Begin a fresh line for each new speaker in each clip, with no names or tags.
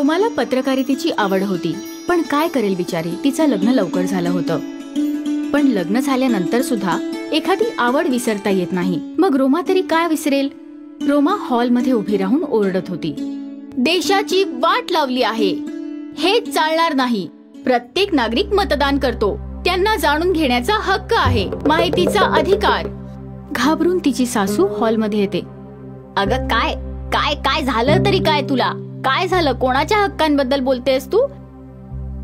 रोमाला पत्रकारितेची आवड होती, पण काय करेल बिचारी, तिचं लग्न लवकर झालं होतं. पण लग्न झाल्यानंतर सुद्धा एखादी आवड विसरता येत नाही. मग रोमा तरी काय विसरेल? रोमा हॉलमध्ये उभी राहून ओरडत होती, देशाची वाट लावली आहे, हे चालणार नाही. प्रत्येक नागरिक मतदान करतो, त्यांना जाणून घेण्याचा हक्क आहे, माहितीचा अधिकार. घाबरून तिची सासू हॉलमध्ये येते. अगं काय काय काय झालं तरी काय तुला? काय झालं? कोणाच्या हक्कांबद्दल बोलतेस तू?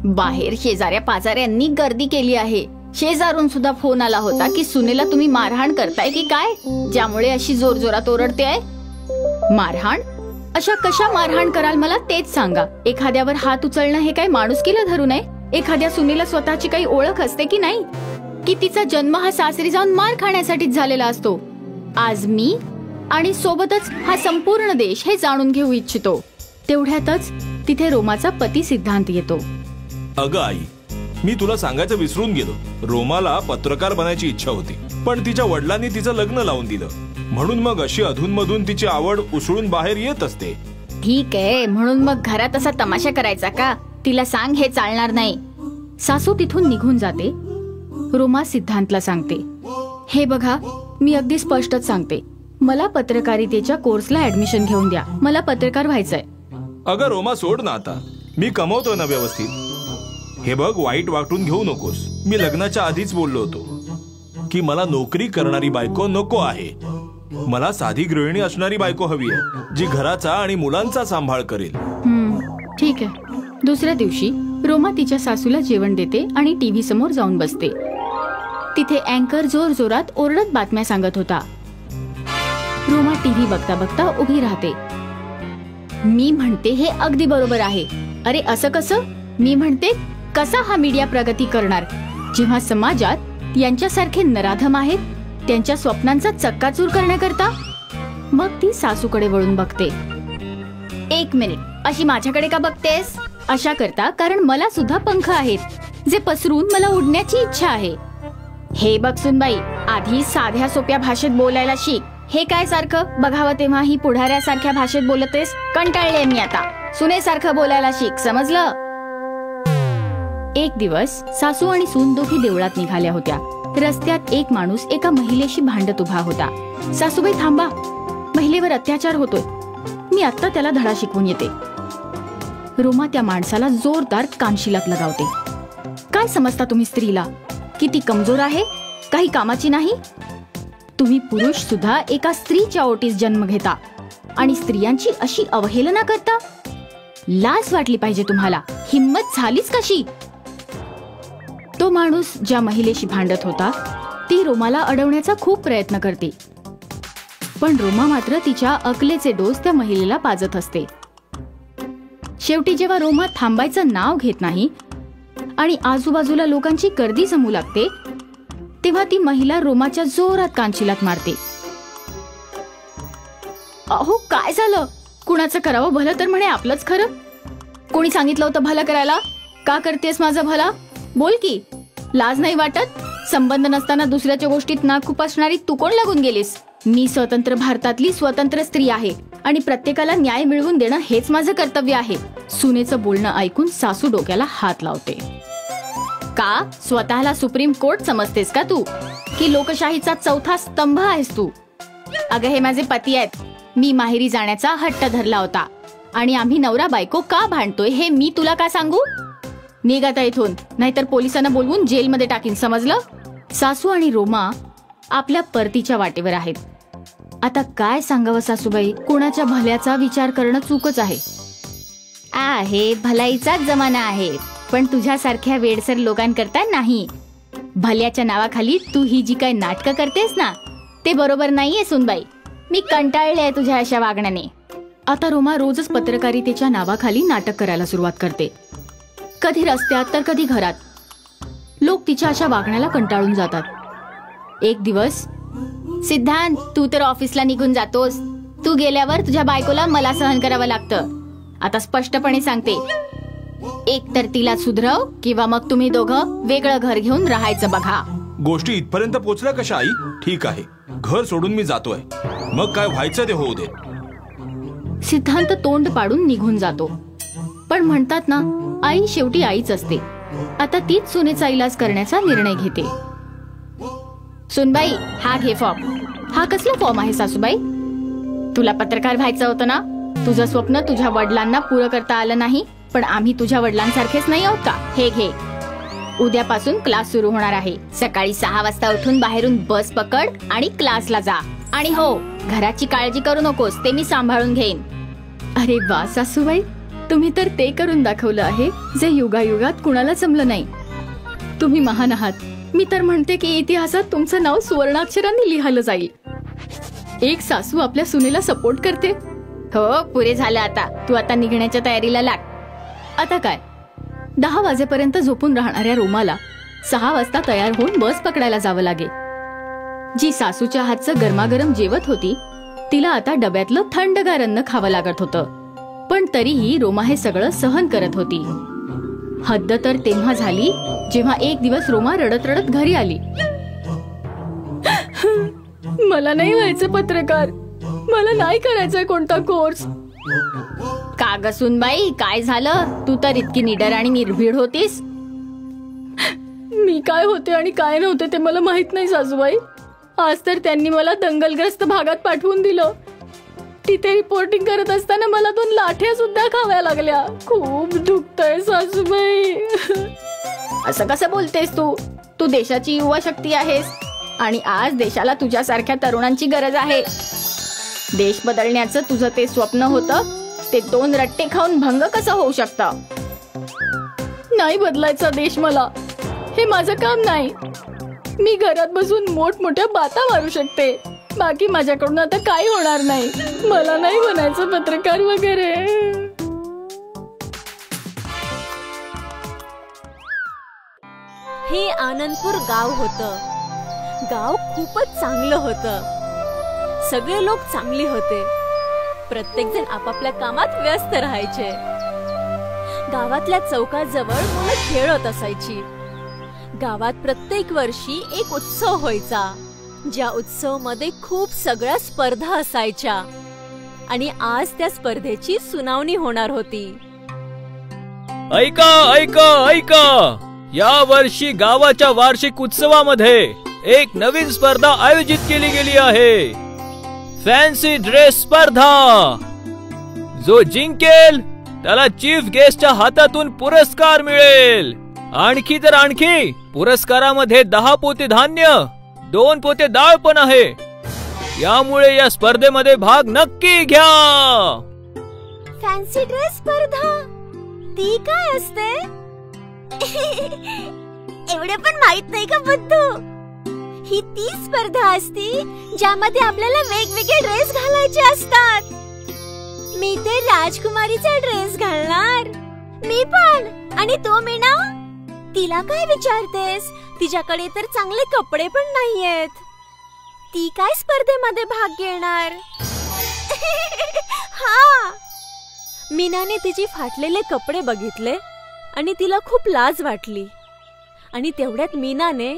बाहेर शेजाऱ्या पाजाऱ्यांनी गर्दी केली आहे. शेजारून सुद्धा फोन आला होता की सुनेला तुम्ही मारहाण करताय की काय, ज्यामुळे अशी जोरजोरात ओरडते आहे. मारहाण? अशा कशा मारहाण कराल मला तेच सांगा. एखाद्यावर हात उचलणं हे काय माणुसकीला धरू नये? एखाद्या सुनेला स्वतःची काही ओळख असते की नाही, की तिचा जन्म हा सासरी जाऊन मार खाण्यासाठीच झालेला असतो? आज मी आणि सोबतच हा संपूर्ण देश हे जाणून घेऊ इच्छितो. तेवढ्यातच तिथे रोमाचा पती सिद्धांत येतो.
अगं आई, मी तुला सांगायचं विसरून गेलो. रोमाला पत्रकार बनायची इच्छा होती, पण तिच्या वडिलांनी तिचं लग्न लावून दिलं. म्हणून मग अशी अधूनमधून तिची आवड उसळून बाहेर येत असते.
ठीक आहे, म्हणून मग घरात असा तमाशा करायचा का? तिला सांग हे चालणार नाही. सासू तिथून निघून जाते. रोमा सिद्धांतला सांगते, हे बघा, मी अगदी स्पष्टच सांगते, मला पत्रकारितेच्या कोर्सला ऍडमिशन घेऊन द्या. मला पत्रकार व्हायचंय.
अगं रोमा, सोड ना आता, मी कमवतोय ना व्यवस्थित. हे बघ, वाईट वाटून घेऊ नकोस. मी लग्नाच्या आधीच बोललो होतो की मला नोकरी करणारी बायको नको आहे. मला साधी गृहिणी असणारी बायको हवी आहे, जी घराचा आणि मुलांचा सांभाळ करेल.
ठीक आहे. दुसऱ्या दिवशी रोमा तिच्या सासूला जेवण देते आणि टीव्ही समोर जाऊन बसते. तिथे अँकर जोर जोरात ओरडत बातम्या सांगत होता. रोमा टीव्ही बघता बघता उभी राहते. मी म्हणते हे अगदी बरोबर आहे. अरे असं कसं? मी म्हणते कसा हा मीडिया प्रगती करणार, जेव्हा समाजात यांच्यासारखे नराधम आहेत, त्यांच्या स्वप्नांचा चक्काचूर करण्याकरता? मग ती सासूकडे वळून बघते. एक मिनिट, अशी माझ्याकडे का बघतेस? अशा करता कारण मला सुद्धा पंख आहेत, जे पसरून मला उडण्याची इच्छा आहे. हे बघ सुनबाई, आधी साध्या सोप्या भाषेत बोलायला शिक. हे काय सारखं बघावं तेव्हा ही पुढाऱ्यासारख्या भाषेत बोलतेस? कंटाळले मी आता. सुनेसारखं बोलायला शिक, समजलं? एक दिवस सासू आणि सून दोघी देवळात निघाल्या होत्या. रस्त्यात एक माणूस एका महिलेशी भांडत उभा होता. सासूबाई थांबा, महिलेवर अत्याचार होतोय, मी आता त्याला धडा शिकवून येते. रोमा त्या माणसाला जोरदार कानशिलात लगावते. काय समजता तुम्ही स्त्रीला? किती कमजोर आहे, काही कामाची नाही. तुम्ही पुरुष सुद्धा एका स्त्रीच्या ओटीस जन्म घेता आणि स्त्रियांची अशी अवहेलना करता. लाज वाटली पाहिजे तुम्हाला. हिम्मत झालीच कशी? तो माणूस ज्या महिलेशी भांडत होता ती रोमाला अडवण्याचा खूप प्रयत्न करते, पण रोमा मात्र तिच्या अकलेचे डोस त्या महिलेला पाजत असते. शेवटी जेव्हा रोमा थांबायचं नाव घेत नाही आणि आजूबाजूला लोकांची गर्दी जमू लागते, तेव्हा ती महिला रोमाच्या जोरात कानशिलात मारते. अहो काय झालं? कुणाचं करावं भलं तर म्हणे आपलंच खरं. कोणी सांगितलं होतं भलं करायला? का करतेस माझं भला? बोल की, लाज नाही वाटत? संबंध नसताना दुसऱ्याच्या गोष्टीत नाक खुपसणारी तू कोण लागून गेलीस? मी स्वतंत्र भारतातली स्वतंत्र स्त्री आहे आणि प्रत्येकाला न्याय मिळवून देणं हेच माझं कर्तव्य आहे. सुनेचं बोलणं ऐकून सासू डोक्याला हात लावते. का स्वतःला सुप्रीम कोर्ट समजतेस का तू? की लोकशाहीचा चौथा स्तंभ आहेस तू? अगं हे माझे पती आहेत. मी माहेरी जाण्याचा हट्ट धरला होता आणि आम्ही नवरा बायको का भांडतोय हे मी तुला का सांगू? निघ आता इथून, नाहीतर पोलिसांना बोलवून जेलमध्ये टाकीन, समजलं? सासू आणि रोमा आपल्या परतीच्या वाटेवर आहेत. आता काय सांगावं सासूबाई, कोणाच्या भल्याचा विचार करणं चूकच आहे. भलाईचाच जमाना आहे, पण तुझ्यासारख्या वेडसर लोकांकरता नाही. भल्याच्या नावाखाली तू ही जी काय नाटकं करतेस ना, ते बरोबर नाहीये सुनबाई. मी कंटाळले आहे तुझ्या अशा वागण्याने. आता रोमा रोजच पत्रकारितेच्या नावाखाली नाटक करायला सुरुवात करते. कधी रस्त्यात तर कधी घरात. लोक तिच्या अशा वागण्याला कंटाळून जातात. एक दिवस, सिद्धांत तू तर ऑफिसला निघून जातोस, तू गेल्यावर तुझ्या बायकोला मला सहन करावं लागतं. आता स्पष्टपणे सांगते, एक तर तिला सुधरव किंवा मग तुम्ही दोघं वेगळं घर घेऊन राहायचं बघा.
गोष्टी इथपर्यंत पोहोचल्या कशा आई? ठीक आहे, घर सोडून मी जातोय, मग काय व्हायचं ते होऊ दे.
सिद्धांत तोंड पाडून निघून जातो, पण पण म्हणतात ना, आई शेवटी आईच असते. आता तीच सुनेचा इलाज करण्याचा निर्णय घेते. सुनबाई, हा घे फॉर्म. हा कसला फॉर्म आहे सासूबाई? तुला पत्रकार व्हायचं होतं ना? तुझं स्वप्न तुझ्या वडिलांना पुरं करता आलं नाही, पण आम्ही तुझ्या वडिलांसारखेच नाही आहोत का? हे घे. उद्यापासून क्लास सुरू होणार आहे. सकाळी 6 वाजता उठून बाहेरून बस पकड आणि क्लासला जा. आणि हो, घराची काळजी करू नकोस, ते मी सांभाळून घेईन. अरे वा सासूबाई, तुम्ही तर ते करून दाखवलं आहे जे युगायुगात कुणाला जमलं नाही. तुम्ही महान आहात. मी तर म्हणते की इतिहासात तुमचं नाव सुवर्णाक्षरांनी लिहिलं जाईल. एक सासू आपल्या सुनेला सपोर्ट करते. हो, पुरे झालं आता. तू आता निघण्याच्या तयारीला लाग. आता काय, 10 वाजेपर्यंत झोपून राहणाऱ्या रोमाला 6 वाजता तयार होऊन बस पकडायला जावं लागे. जी सासूच्या हातचं गरमागरम जेवत होती, तिला आता डब्यातलं थंडगार अन्न खावं लागत होतं. पण तरीही रोमा हे सगळं सहन करत होती. हद्द तर तेव्हा झाली जेव्हा एक दिवस रोमा रडत रडत घरी आली. मला नाही व्हायचं पत्रकार, मला नाही करायचंय कोणता कोर्स. का ग सुनबाई, काय झालं? तू तर इतकी निडर आणि निर्भीड होतीस. मी काय होते आणि काय नव्हते ते मला माहित नाही सासूबाई. आज तर त्यांनी मला दंगलग्रस्त भागात पाठवून दिलं. तिथे रिपोर्टिंग करत असताना मला 2 लाठ्या सुद्धा खाव्या लागल्या. खूप दुखतंय सासूबाई. असं कसं बोलतेस तू? तू देशाची युवा शक्ती आहेस आणि आज देशाला तुझ्यासारख्या तरुणांची गरज आहे. देश बदलण्याचं तुझं ते स्वप्न होतं, ते 2 रट्टे खाऊन भंग कसं होऊ शकतं? नाही बदलायचा देश मला, हे माझं काम नाही. मी घरात बसून मोठमोठ्या बाता मारू शकते, बाकी माझ्याकडून आता काही होणार नाही. मला नाही बनायचं पत्रकार वगैरे.
हे आनंदपूर गाव होतं. गाव खूपच चांगलं होतं. सगळे लोक चांगले होते. प्रत्येक जण आपापल्या कामात व्यस्त राहायचे. गावातल्या चौकाजवळ मुलं खेळत असायची. गावात प्रत्येक वर्षी एक उत्सव व्हायचा, ज्या उत्सव मध्ये खूप सगळ्या स्पर्धा असायच्या आणि आज त्या स्पर्धेची सुनावणी होणार होती.
ऐका ऐका ऐका, या वर्षी गावाच्या वार्षिक उत्सवामध्ये एक नवीन स्पर्धा आयोजित केली गेली आहे. फॅन्सी ड्रेस स्पर्धा. जो जिंकेल त्याला चीफ गेस्टच्या हातातून पुरस्कार मिळेल. आणखी तर आणखी पुरस्कारामध्ये 10 पोते धान्य, 2 पोते डाळ पण आहे. यामुळे या स्पर्धेमध्ये भाग नक्की घ्या.
फॅन्सी ड्रेस स्पर्धा, ती काय असते? एवढे पण माहित नाही का बुद्धू? ही ती स्पर्धा असती ज्यामध्ये आपल्याला वेगवेगळे ड्रेस घालायचे असतात. मी ते राजकुमारीचा ड्रेस घालणार. मी पण. आणि तो मीना, तिला काय विचारतेस? तिच्याकडे तर चांगले कपडे पण नाहीयेत. ती काय स्पर्धेमध्ये भाग घेणार? हा. मीनाने तिचे फाटलेले कपडे बघितले आणि तिला खूप लाज वाटली. आणि तेवढ्यात मीनाने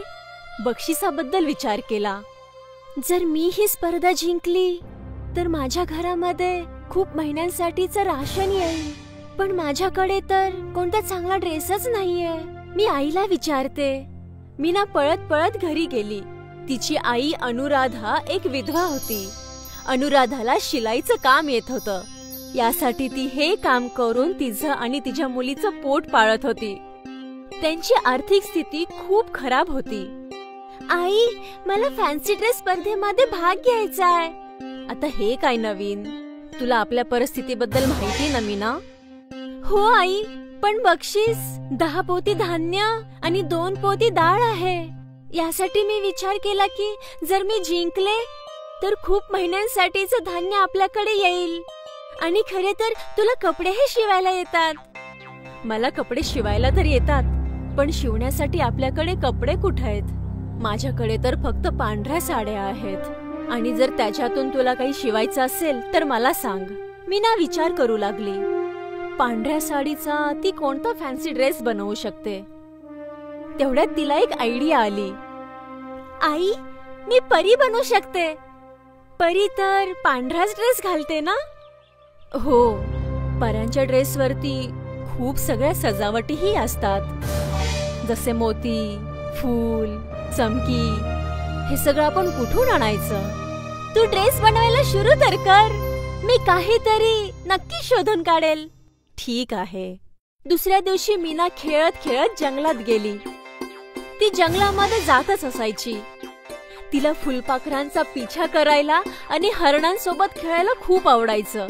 बक्षिसाबद्दल विचार केला. जर मी ही स्पर्धा जिंकली तर माझ्या घरामध्ये खूप महिन्यांसाठीचं राशन येईल. पण माझ्याकडे तर कोणता चांगला ड्रेसच नाहीये. मी आईला विचारते. मीना पळत पळत घरी गेली. तिची आई अनुराधा एक विधवा होती. अनुराधाला शिलाईचं काम येत होतं. यासाठी ती हे काम करून तिचं आणि तिच्या मुलीचं पोट पाळत होती. त्यांची आर्थिक स्थिती खूप खराब होती. आई, मला फॅन्सी ड्रेस स्पर्धेमध्ये भाग घ्यायचा आहे. आता हे काय नवीन? तुला आपल्या परिस्थितीबद्दल माहिती ना मीना? हो आई, पण बक्षीस 10 पोती धान्य आणि 2 पोती डाळ आहे. यासाठी मी विचार केला की जर मी जिंकले तर खूप महिन्यांसाठीचं धान्य आपल्याकडे येईल. आणि खरे तर तुला कपडेही शिवायला येतात. मला कपडे शिवायला तर येतात, पण शिवण्यासाठी आपल्याकडे कपडे कुठे आहेत? माझ्याकडे तर फक्त पांढऱ्या साड्या आहेत. आणि जर त्याच्यातून तुला काही शिवायचं असेल तर मला सांग. मीना विचार करू लागली. पांढऱ्या साडीचा ती कोणता फॅन्सी ड्रेस बनवू शकते? तेवढ्यात तिला एक आयडिया आली. आई, मी परी बनवू शकते. परी तर पांढराच ड्रेस घालते ना? हो, पऱ्यांच्या ड्रेसवरती खूप सगळ्या सजावटीही असतात, जसे मोती, फूल, चमकी. हे सगळं आपण कुठून आणायचं? तू ड्रेस बनवायला सुरू तर कर, मी काहीतरी नक्की शोधून काढेल. ठीक आहे. दुसऱ्या दिवशी मीना खेळत खेळत जंगलात गेली. ती जंगलामध्ये जातच असायची. तिला फुलपाखरांचा पिछा करायला आणि हरणांसोबत खेळायला खूप आवडायचं.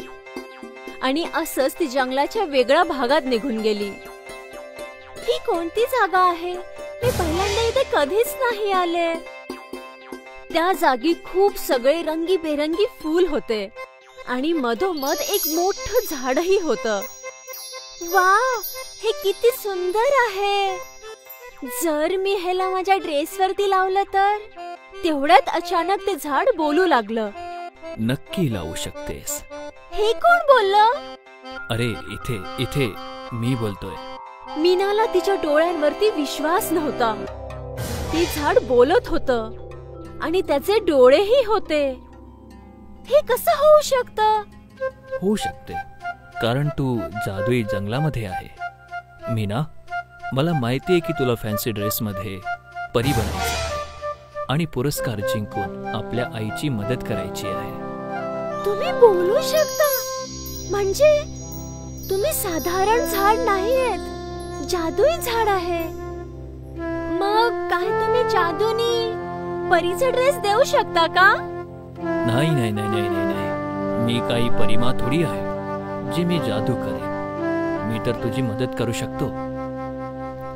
आणि असंच ती जंगलाच्या वेगळ्या भागात निघून गेली. ही कोणती जागा आहे? मी पहिल्यांदा इथे कधीच नाही आले. त्या जागी खूप सगळे रंगीबेरंगी फूल होते आणि मधोमध एक मोठं झाडही होतं. वाव, हे किती सुंदर आहे. जर मी ह्याला माझ्या ड्रेसवरती लावलं तर? तेवढ्यात अचानक ते झाड बोलू लागलं.
नक्की लावू शकतेस.
हे कोण बोललं?
अरे इथे इथे मी बोलतोय.
मीनाला तिच्या डोळ्यांवरती विश्वास नव्हता. ते झाड बोलत होतं आणि त्याचे डोळेही होते. हे कसं होऊ शकतं?
होऊ शकते कारण तू जादुई जंगलामध्ये आहे. मीना, मला माहिती आहे की तुला फॅन्सी ड्रेसमध्ये परी बनायचं आहे आणि पुरस्कार जिंकून आपल्या आईची मदत करायची आहे.
तुम्ही बोलू शकता? म्हणजे तुम्ही साधारण झाड नाहीयेत, जादुई झाड आहे. मग काय तुम्ही जादूनी परीचा ड्रेस देऊ शकता का?
नाही नाही नाही नाही नाही नाही, मी काही परिमा थोडी आहे जी मी जादू करेन. मी तर तुझी मदत करू शकतो.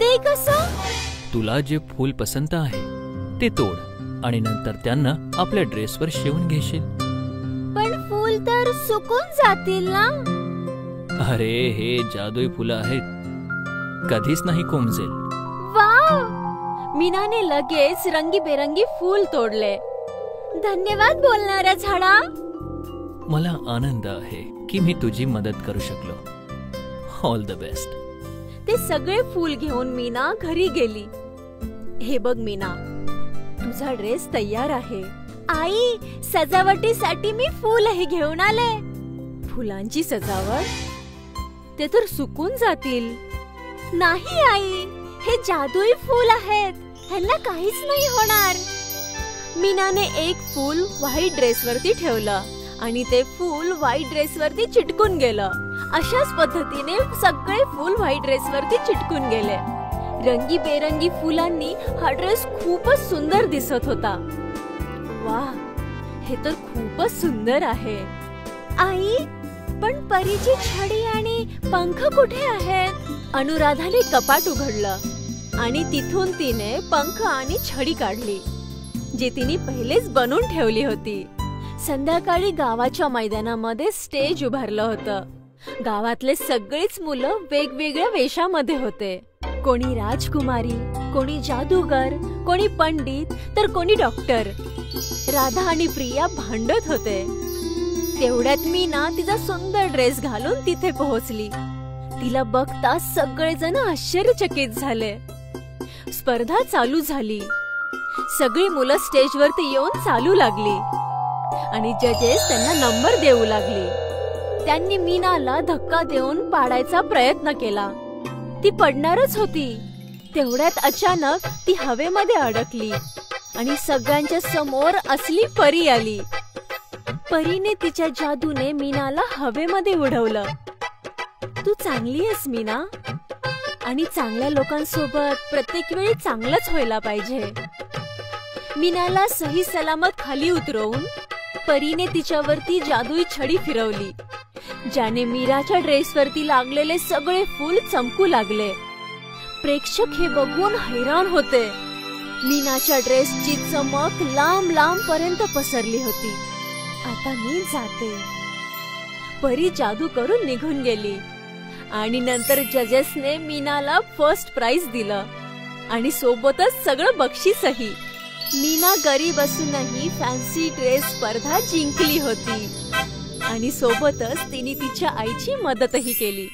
ते कसं?
तुला जे फूल पसंत आहे ते तोड आणि नंतर त्यांना आपल्या ड्रेसवर शिवून घेशील.
पण फूल तर सुकून जातील ना?
अरे हे जादुई फुलं आहेत, कधीच नाही कोमजेल.
वाव! मीनाने लगेच रंगीबेरंगी फूल तोडले. धन्यवाद बोलणाऱ्या झाडा.
मला आनंद आहे की मी तुझी मदत करू शकलो. All the best.
ते सगळे फूल घेऊन मीना घरी गेली. हे बघ मीना, तुझा ड्रेस तयार आहे. आई, सजावटीसाठी मी फूलही घेऊन आले. फुलांची सजावट? ते तर सुकून जातील. नाही आई, हे जादुई फूल आहेत, ह्यांना काहीच नाही होणार. मीनाने एक फूल व्हाईट ड्रेसवरती ठेवलं आणि ते फूल व्हाईट ड्रेसवरती चिटकून गेलं. अशाच पद्धतीने सगळे फूल व्हाईट ड्रेसवरती चिटकून गेले. रंगीबेरंगी फुलांनी हा ड्रेस खूपच सुंदर दिसत होता. वाह, हे तर खूपच सुंदर आहे. आई, पण परीची छडी आणि पंख कुठे आहेत? अनुराधाने कपाट उघडलं आणि तिथून तिने पंख आणि छडी काढली, जी तिने पहिलेच बनवून ठेवली होती. संध्याकाळी गावाच्या मैदानामध्ये स्टेज उभारलं होतं. गावातले सगळीच मुलं वेगवेगळ्या वेशामध्ये होते. कोणी राजकुमारी, कोणी जादूगर, कोणी पंडित तर कोणी डॉक्टर. राधा आणि प्रिया भांडत होते. तेवढ्यात मीना तिचा सुंदर ड्रेस घालून तिथे पोहोचली. तिला बघता सगळेजण आश्चर्यचकित झाले. स्पर्धा चालू झाली. सगळी मुलं स्टेजवरती येऊन चालू लागली आणि जजेस त्यांना नंबर देऊ लागली. त्यांनी मीनाला धक्का देऊन पाडायचा प्रयत्न केला. ती पडणारच होती. तेवढ्यात अचानक ती हवेमध्ये अडकली आणि सगळ्यांच्या समोर असली परी आली. परीने तिच्या जादूने मीनाला हवेमध्ये उडवलं. तू चांगली आहेस मीना, आणि चांगल्या लोकांसोबत प्रत्येक वेळी चांगलंच व्हायला पाहिजे. मीनाला सही सलामत खाली उतरवून परीने तिच्यावरती जादुई छडी फिरवली, ज्याने मीराच्या ड्रेसवरती लागलेले सगळे फूल चमकू लागले. प्रेक्षक हे बघून हैराण होते. मीनाच्या ड्रेसची चमक लांब लांब पर्यंत पसरली होती. आता मी जाते. परी जादू करून निघून गेली आणि नंतर जजेसने मीनाला फर्स्ट प्राइज दिलं आणि सोबतच सगळं बक्षीसही. मीना गरीब असूनही फॅन्सी ड्रेस स्पर्धा जिंकली होती आणि सोबतच तिने तिच्या आईची मदतही केली.